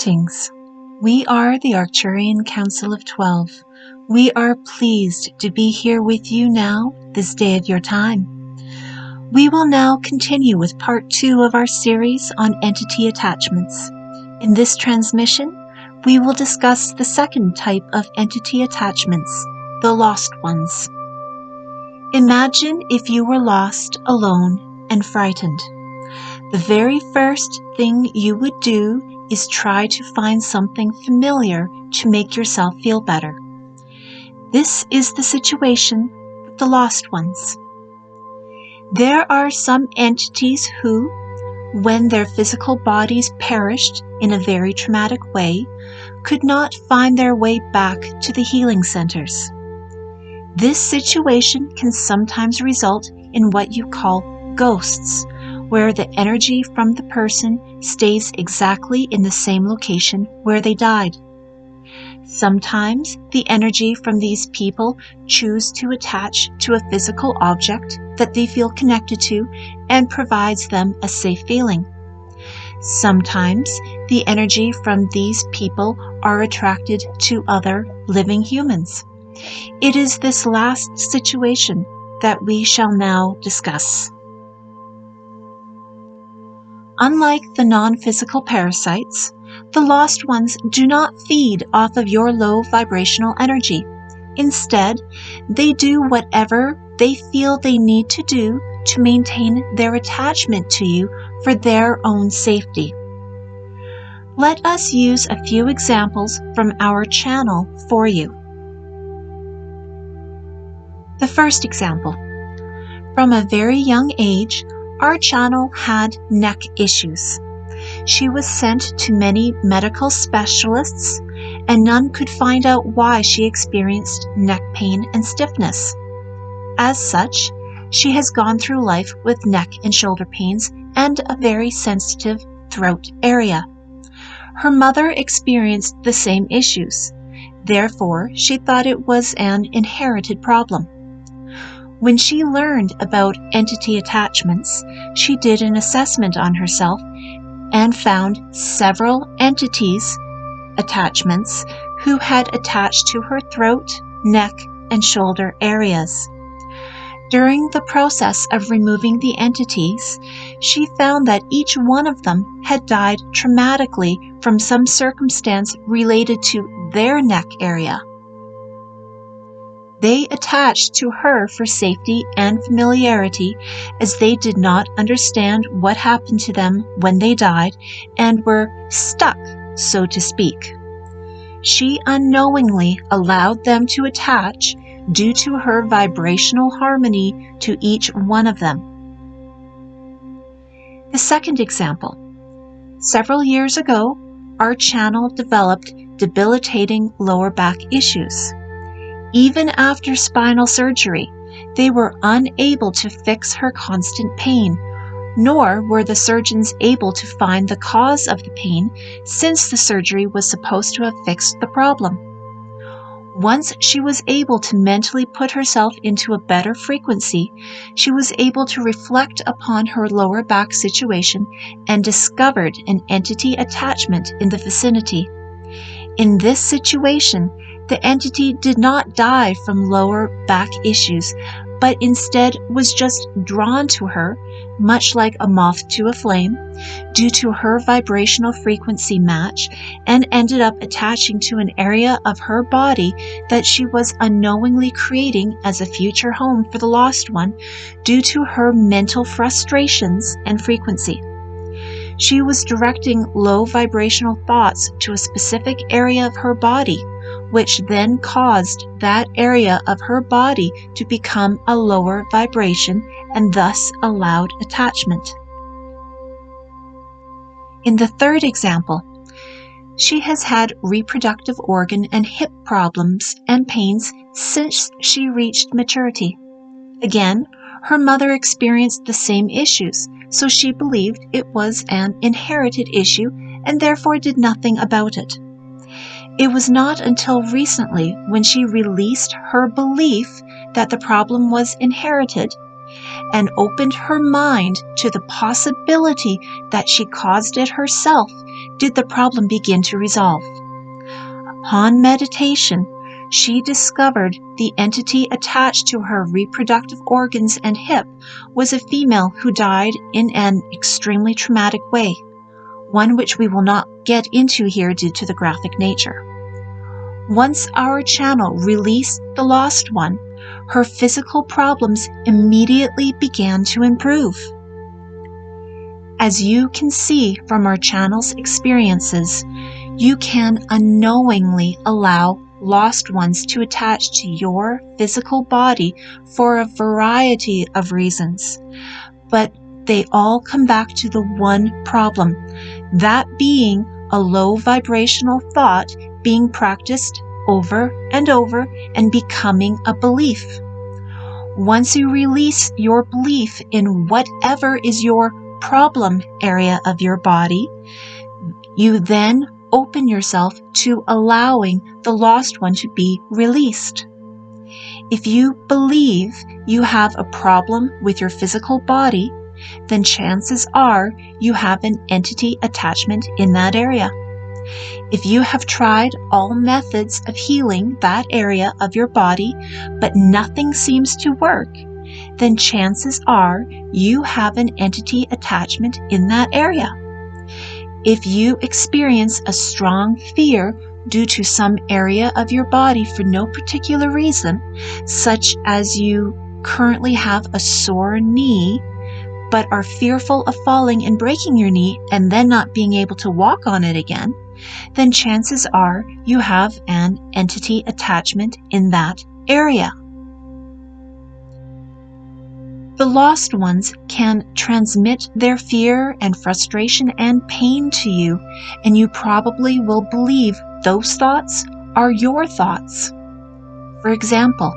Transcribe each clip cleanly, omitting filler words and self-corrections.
Greetings. We are the Arcturian Council of 12. We are pleased to be here with you now, this day of your time. We will now continue with part 2 of our series on entity attachments. In this transmission, we will discuss the second type of entity attachments, the lost ones. Imagine if you were lost, alone, and frightened. The very first thing you would do is try to find something familiar to make yourself feel better. This is the situation with the lost ones. There are some entities who, when their physical bodies perished in a very traumatic way, could not find their way back to the healing centers. This situation can sometimes result in what you call ghosts, where the energy from the person stays exactly in the same location where they died. Sometimes the energy from these people choose to attach to a physical object that they feel connected to and provides them a safe feeling. Sometimes the energy from these people are attracted to other living humans. It is this last situation that we shall now discuss. Unlike the non-physical parasites, the lost ones do not feed off of your low vibrational energy. Instead, they do whatever they feel they need to do to maintain their attachment to you for their own safety. Let us use a few examples from our channel for you. The first example. From a very young age, our channel had neck issues. She was sent to many medical specialists, and none could find out why she experienced neck pain and stiffness. As such, she has gone through life with neck and shoulder pains and a very sensitive throat area. Her mother experienced the same issues. Therefore, she thought it was an inherited problem. When she learned about entity attachments, she did an assessment on herself and found several entities attachments who had attached to her throat, neck, and shoulder areas. During the process of removing the entities, she found that each one of them had died traumatically from some circumstance related to their neck area. They attached to her for safety and familiarity, as they did not understand what happened to them when they died and were stuck, so to speak. She unknowingly allowed them to attach due to her vibrational harmony to each one of them. The second example. Several years ago, our channel developed debilitating lower back issues. Even after spinal surgery, they were unable to fix her constant pain, nor were the surgeons able to find the cause of the pain, since the surgery was supposed to have fixed the problem. Once she was able to mentally put herself into a better frequency, she was able to reflect upon her lower back situation and discovered an entity attachment in the vicinity. In this situation, the entity did not die from lower back issues, but instead was just drawn to her, much like a moth to a flame, due to her vibrational frequency match, and ended up attaching to an area of her body that she was unknowingly creating as a future home for the lost one due to her mental frustrations and frequency. She was directing low vibrational thoughts to a specific area of her body, which then caused that area of her body to become a lower vibration and thus allowed attachment. In the third example, she has had reproductive organ and hip problems and pains since she reached maturity. Again, her mother experienced the same issues, so she believed it was an inherited issue and therefore did nothing about it. It was not until recently, when she released her belief that the problem was inherited and opened her mind to the possibility that she caused it herself, did the problem begin to resolve. Upon meditation, she discovered the entity attached to her reproductive organs and hip was a female who died in an extremely traumatic way, one which we will not get into here due to the graphic nature. Once our channel released the lost one, her physical problems immediately began to improve. As you can see from our channel's experiences, you can unknowingly allow lost ones to attach to your physical body for a variety of reasons, but they all come back to the one problem, that being a low vibrational thought being practiced over and over and becoming a belief. Once you release your belief in whatever is your problem area of your body, you then open yourself to allowing the lost one to be released. If you believe you have a problem with your physical body, then chances are you have an entity attachment in that area. If you have tried all methods of healing that area of your body, but nothing seems to work, then chances are you have an entity attachment in that area. If you experience a strong fear due to some area of your body for no particular reason, such as you currently have a sore knee, but are fearful of falling and breaking your knee and then not being able to walk on it again, then chances are you have an entity attachment in that area. The lost ones can transmit their fear and frustration and pain to you, and you probably will believe those thoughts are your thoughts. For example,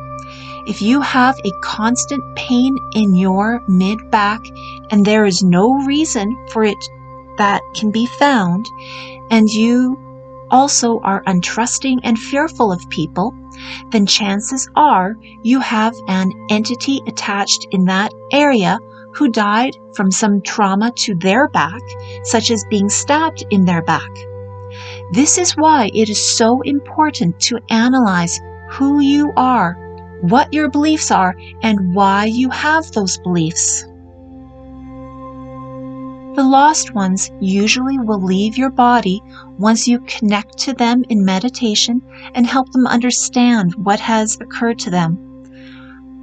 if you have a constant pain in your mid-back and there is no reason for it that can be found, and you also are untrusting and fearful of people, then chances are you have an entity attached in that area who died from some trauma to their back, such as being stabbed in their back. This is why it is so important to analyze who you are, what your beliefs are, and why you have those beliefs. The lost ones usually will leave your body once you connect to them in meditation and help them understand what has occurred to them.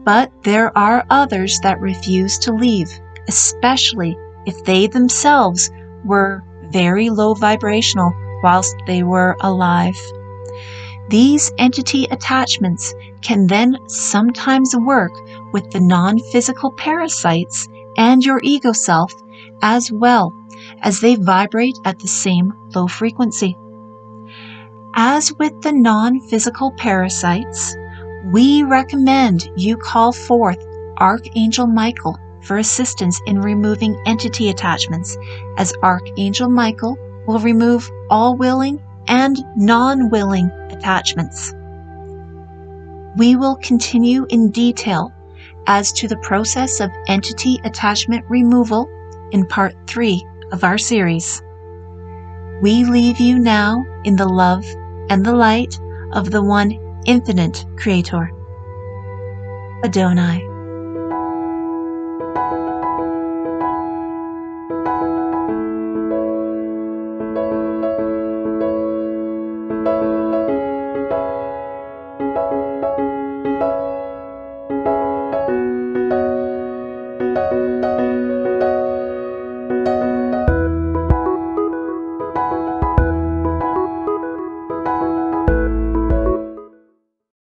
But there are others that refuse to leave, especially if they themselves were very low vibrational whilst they were alive. These entity attachments can then sometimes work with the non-physical parasites and your ego self, as well as they vibrate at the same low frequency. As with the non-physical parasites, we recommend you call forth Archangel Michael for assistance in removing entity attachments, as Archangel Michael will remove all willing and non-willing attachments. We will continue in detail as to the process of entity attachment removal in part 3 of our series. We leave you now in the love and the light of the one infinite Creator, Adonai.